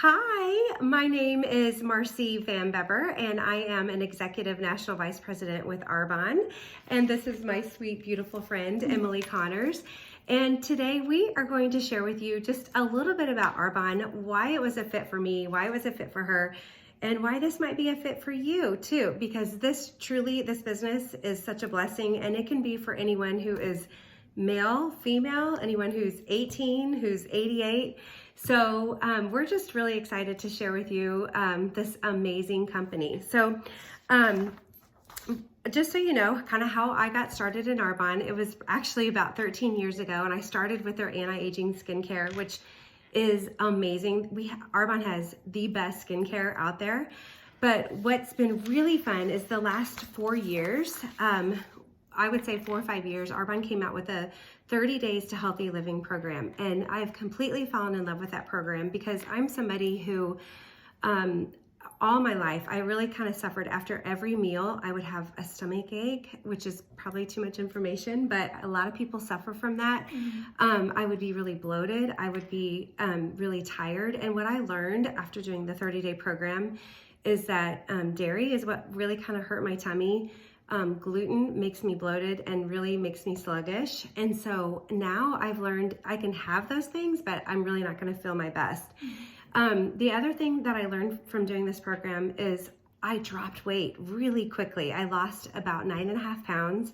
Hi, my name is Marcie Vanbebber, and I am an Executive National Vice President with Arbonne. And this is my sweet, beautiful friend, Emilie Connors. And today we are going to share with you just a little bit about Arbonne, why it was a fit for me, why it was a fit for her, and why this might be a fit for you too, because this business is such a blessing, and it can be for anyone who is male, female, anyone who's 18, who's 88. So we're just really excited to share with you this amazing company. So just so you know, kind of how I got started in Arbonne, it was actually about 13 years ago, and I started with their anti-aging skincare, which is amazing. Arbonne has the best skincare out there. But what's been really fun is the last 4 years, I would say 4 or 5 years, Arbonne came out with a 30 Days to Healthy Living program. And I've completely fallen in love with that program because I'm somebody who, all my life, I really kind of suffered after every meal. I would have a stomach ache, which is probably too much information, but a lot of people suffer from that. I would be really bloated. I would be really tired. And what I learned after doing the 30-day program is that dairy is what really kind of hurt my tummy. Gluten makes me bloated and really makes me sluggish. And so now I've learned I can have those things, but I'm really not going to feel my best. The other thing that I learned from doing this program is I dropped weight really quickly. I lost about 9.5 pounds.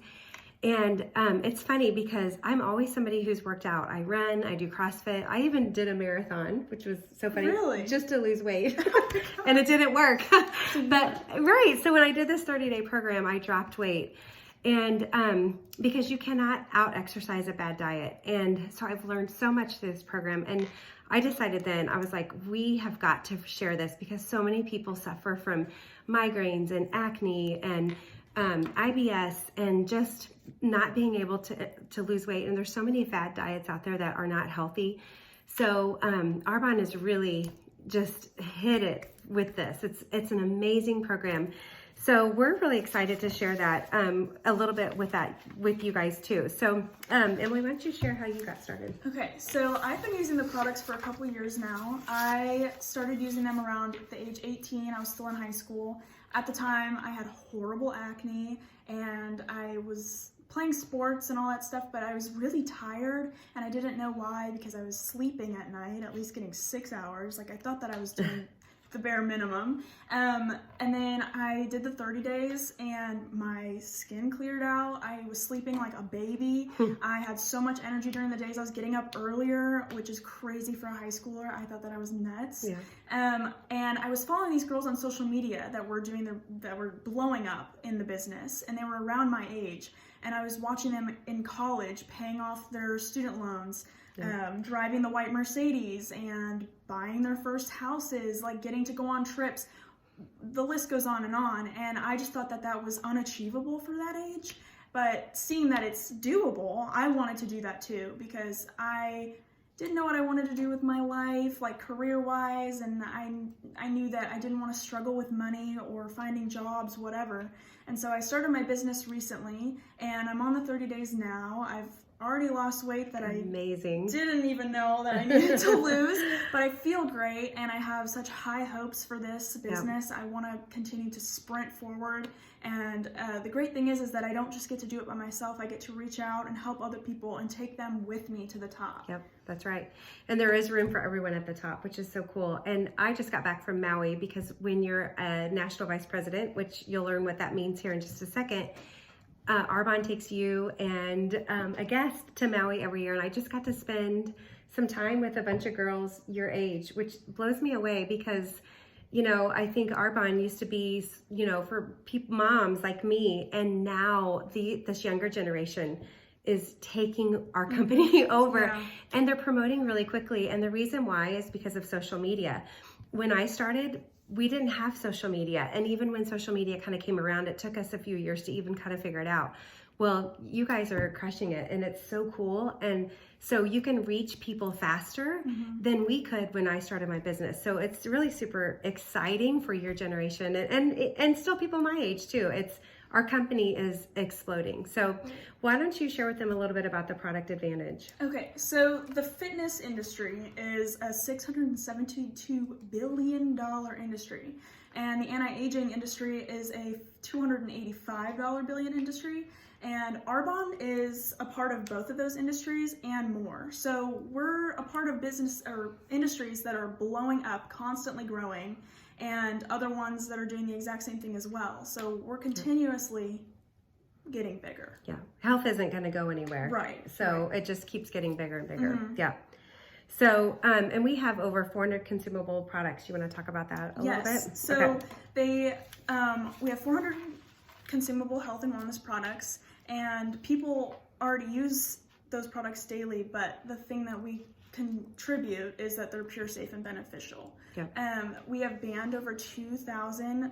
And it's funny because I'm always somebody who's worked out. I run, I do CrossFit. I even did a marathon, which was so funny. Really? Just to lose weight. And it didn't work. But right, so when I did this 30-day program, I dropped weight. And because you cannot out-exercise a bad diet. And so I've learned so much through this program. And I decided then, I was like, we have got to share this because so many people suffer from migraines and acne and IBS and just not being able to lose weight. And there's so many fad diets out there that are not healthy. So Arbonne has really just hit it with this. It's an amazing program. So we're really excited to share that a little bit with you guys too. So Emilie, why don't you share how you got started? Okay, so I've been using the products for a couple years now. I started using them around the age 18. I was still in high school. At the time, I had horrible acne and I was playing sports and all that stuff, but I was really tired and I didn't know why because I was sleeping at night, at least getting 6 hours. Like I thought that I was doing the bare minimum. And then I did the 30 days and my skin cleared out. I was sleeping like a baby. I had so much energy during the days. I was getting up earlier, which is crazy for a high schooler. I thought that I was nuts. Yeah. And I was following these girls on social media that were blowing up in the business, and they were around my age. And I was watching them in college paying off their student loans, driving the white Mercedes and buying their first houses, like getting to go on trips. The list goes on. And I just thought that that was unachievable for that age. But seeing that it's doable, I wanted to do that too because I didn't know what I wanted to do with my life, like career-wise, and I knew that I didn't want to struggle with money or finding jobs, whatever. And so I started my business recently, and I'm on the 30 days now. I've already lost weight that Amazing. I didn't even know that I needed to lose, but I feel great, and I have such high hopes for this business. I want to continue to sprint forward, and the great thing is that I don't just get to do it by myself. I get to reach out and help other people and take them with me to the top. Yep, that's right. And there is room for everyone at the top, which is so cool. And I just got back from Maui because when you're a national vice president, which you'll learn what that means here in just a second, Arbonne takes you and a guest to Maui every year, and I just got to spend some time with a bunch of girls your age, which blows me away because, you know, I think Arbonne used to be, you know, for moms like me, and now this younger generation is taking our company over, and they're promoting really quickly. And the reason why is because of social media. When I started, we didn't have social media. And even when social media kind of came around, it took us a few years to even kind of figure it out. Well, you guys are crushing it, and it's so cool. And so you can reach people faster than we could when I started my business. So it's really super exciting for your generation and still people my age too. It's our company is exploding. So why don't you share with them a little bit about the product advantage? Okay, so the fitness industry is a $672 billion industry, and the anti-aging industry is a $285 billion industry, and Arbonne is a part of both of those industries and more. So we're a part of business or industries that are blowing up, constantly growing, and other ones that are doing the exact same thing as well. So we're continuously getting bigger. Yeah, health isn't going to go anywhere. Right. So it just keeps getting bigger and bigger. Yeah. So, and we have over 400 consumable products. You want to talk about that a little bit? So we have 400 consumable health and wellness products, and people already use those products daily, but the thing that we contribute is that they're pure, safe, and beneficial. We have banned over 2,000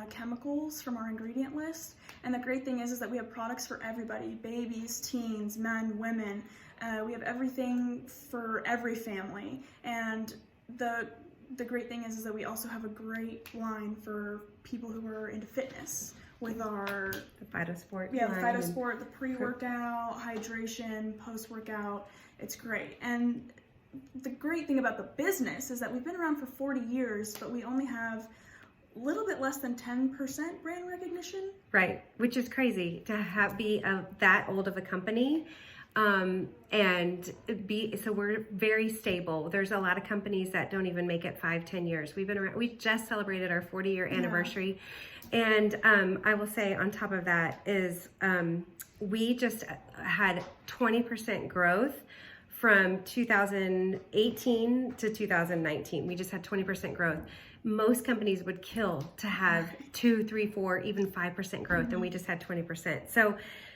chemicals from our ingredient list, and the great thing is that we have products for everybody: babies, teens, men, women. We have everything for every family, and the great thing is that we also have a great line for people who are into fitness with our the Phytosport. The Phytosport, the pre-workout, hydration, post-workout. It's great. And the great thing about the business is that we've been around for 40 years, but we only have a little bit less than 10% brand recognition. Right, which is crazy to be that old of a company. So we're very stable. There's a lot of companies that don't even make it 5-10 years. We've been around. We just celebrated our 40-year anniversary. And I will say on top of that is we just had 20% growth from 2018 to 2019. We just had 20% growth. Most companies would kill to have 2, 3, 4, even 5% growth, and we just had 20%.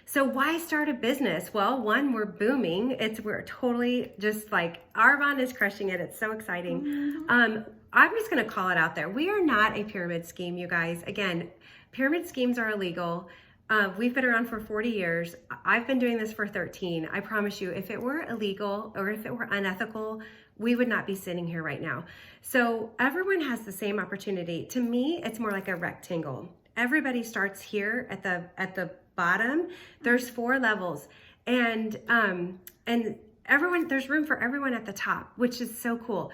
So why start a business? Well, one, we're booming. We're totally just like, Arbonne is crushing it. It's so exciting. I'm just going to call it out there. We are not a pyramid scheme, you guys. Again, pyramid schemes are illegal. We've been around for 40 years. I've been doing this for 13. I promise you, if it were illegal or if it were unethical, we would not be sitting here right now. So everyone has the same opportunity. To me, it's more like a rectangle. Everybody starts here at the bottom. There's 4 levels, and everyone, there's room for everyone at the top, which is so cool.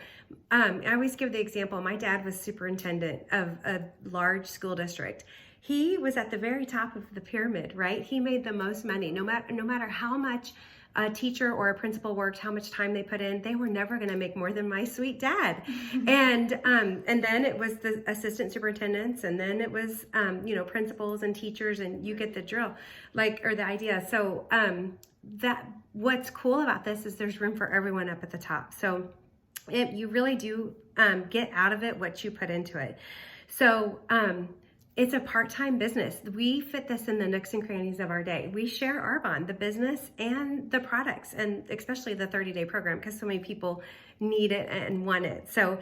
I always give the example. My dad was superintendent of a large school district. He was at the very top of the pyramid, right? He made the most money. No matter how much a teacher or a principal worked, how much time they put in, they were never going to make more than my sweet dad. And then it was the assistant superintendents, and then it was principals and teachers, and you get the drill, or the idea. So that what's cool about this is there's room for everyone up at the top. So you really do get out of it what you put into it. So it's a part-time business. We fit this in the nooks and crannies of our day. We share Arbonne, the business and the products, and especially the 30-day program, because so many people need it and want it. So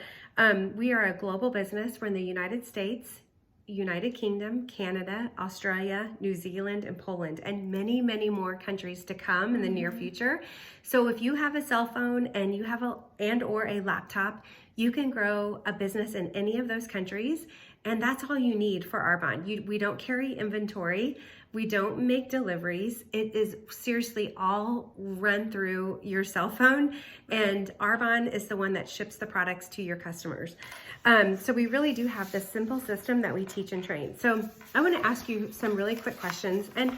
we are a global business. We're in the United States, United Kingdom, Canada, Australia, New Zealand, and Poland, and many, many more countries to come in the near future. So if you have a cell phone and you have or a laptop, you can grow a business in any of those countries. And that's all you need for Arbonne. We don't carry inventory. We don't make deliveries. It is seriously all run through your cell phone, and Arbonne is the one that ships the products to your customers. So we really do have this simple system that we teach and train. So I want to ask you some really quick questions, and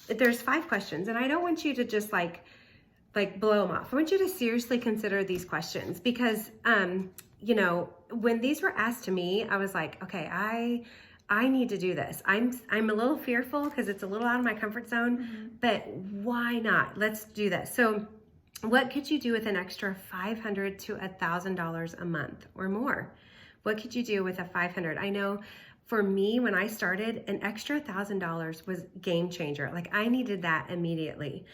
there's 5 questions, and I don't want you to just like blow them off. I want you to seriously consider these questions, because when these were asked to me, I was like, okay, I need to do this. I'm a little fearful because it's a little out of my comfort zone, but why not? Let's do this. So what could you do with an extra $500 to $1,000 a month or more? What could you do with a $500? I know for me, when I started, an extra $1,000 was game changer. Like, I needed that immediately.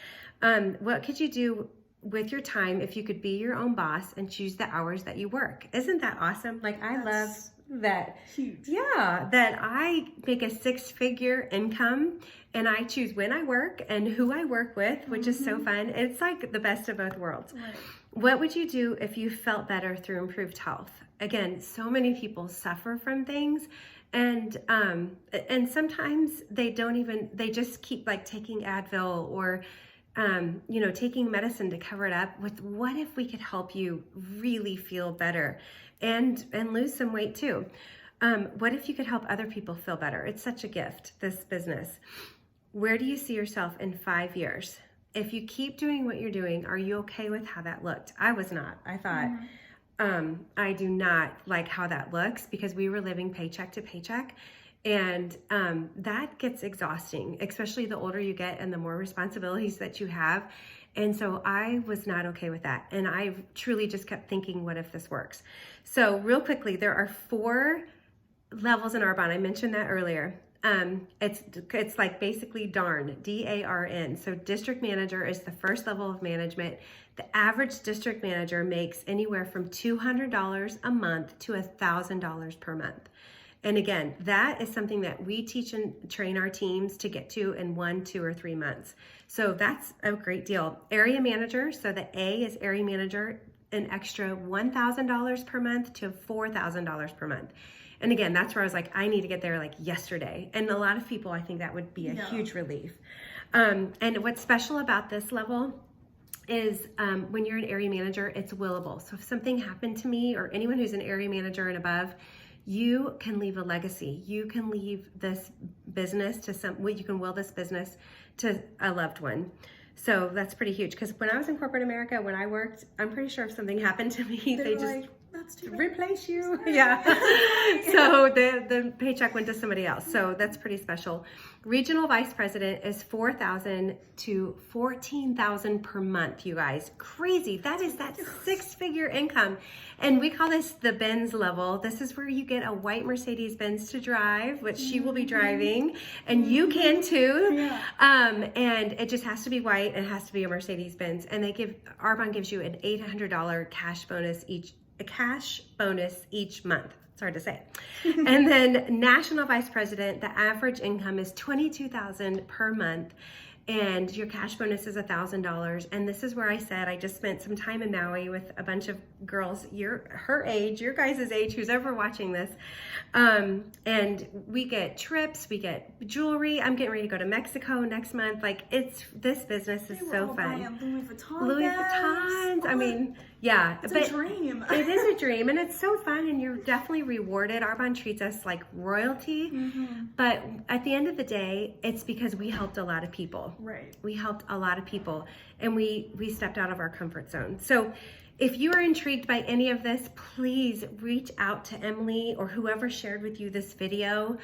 What could you do with your time if you could be your own boss and choose the hours that you work? Isn't that awesome? Like, I love that. Huge. Yeah, that I make a 6-figure income and I choose when I work and who I work with, which is so fun. It's like the best of both worlds. What would you do if you felt better through improved health? Again, so many people suffer from things, and sometimes they just keep like taking Advil or taking medicine to cover it up. With what if we could help you really feel better and lose some weight too? What if you could help other people feel better? It's such a gift, this business. Where do you see yourself in 5 years? If you keep doing what you're doing, are you okay with how that looked? I was not. I thought, I do not like how that looks, because we were living paycheck to paycheck. And that gets exhausting, especially the older you get and the more responsibilities that you have. And so I was not okay with that. And I truly just kept thinking, what if this works? So real quickly, there are 4 levels in Arbonne. I mentioned that earlier. It's like basically DARN, D-A-R-N. So district manager is the first level of management. The average district manager makes anywhere from $200 a month to $1,000 per month. And again, that is something that we teach and train our teams to get to in 1, 2, or 3 months. So that's a great deal. Area manager, so the A is area manager, an extra $1,000 per month to $4,000 per month. And again, that's where I was like, I need to get there like yesterday. And a lot of people, I think that would be a huge relief. And what's special about this level is when you're an area manager, it's willable. So if something happened to me or anyone who's an area manager and above, you can leave a legacy. You can leave this business to you can will this business to a loved one. So that's pretty huge. Because when I was in corporate America, when I worked, I'm pretty sure if something happened to me, they just replace you. Yeah. So the paycheck went to somebody else. So that's pretty special. Regional vice president is $4,000 to $14,000 per month, you guys. Crazy. That is that 6-figure income. And we call this the Benz level. This is where you get a white Mercedes Benz to drive, which she will be driving, and you can too. Yeah. And it just has to be white. It has to be a Mercedes Benz. And Arbonne gives you an $800 cash bonus each month. It's hard to say. And then national vice president, the average income is $22,000 per month, and your cash bonus is $1,000. And this is where I said I just spent some time in Maui with a bunch of girls her age, your guys' age, who's ever watching this. And we get trips, we get jewelry. I'm getting ready to go to Mexico next month. Like this business is so fun. Louis Vuittons. I mean, yeah, it's a dream. It is a dream, and it's so fun, and you're definitely rewarded. Arbonne treats us like royalty, but at the end of the day, it's because we helped a lot of people. Right. We helped a lot of people, and we stepped out of our comfort zone. So if you are intrigued by any of this, please reach out to Emilie or whoever shared with you this video,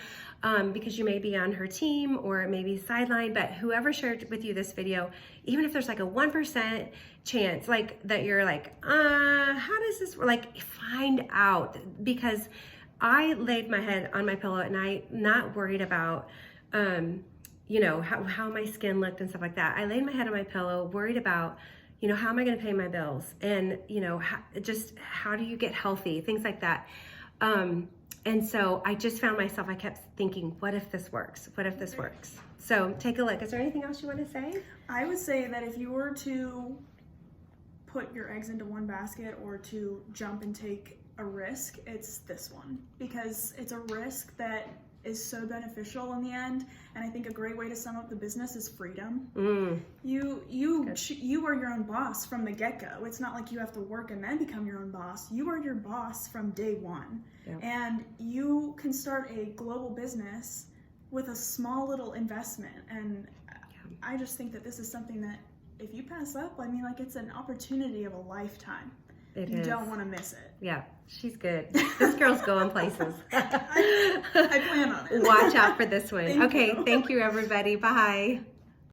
because you may be on her team or maybe sidelined, but whoever shared with you this video, even if there's like a 1% chance like that you're like, how does this work? Like, find out, because I laid my head on my pillow at night, not worried about, how my skin looked and stuff like that. I laid my head on my pillow, worried about, how am I going to pay my bills? And, how do you get healthy? Things like that. And so I just found myself, I kept thinking, what if this works? What if this works? So take a look. Is there anything else you want to say? I would say that if you were to put your eggs into one basket or to jump and take a risk, it's this one, because it's a risk that is so beneficial in the end. And I think a great way to sum up the business is freedom. You are your own boss from the get-go. It's not like you have to work and then become your own boss. You are your boss from day one. Yep. And you can start a global business with a small little investment. And I just think that this is something that if you pass up, it's an opportunity of a lifetime. You don't want to miss it. Yeah, she's good. This girl's going places. I plan on it. Watch out for this one. Thank you. Thank you, everybody. Bye.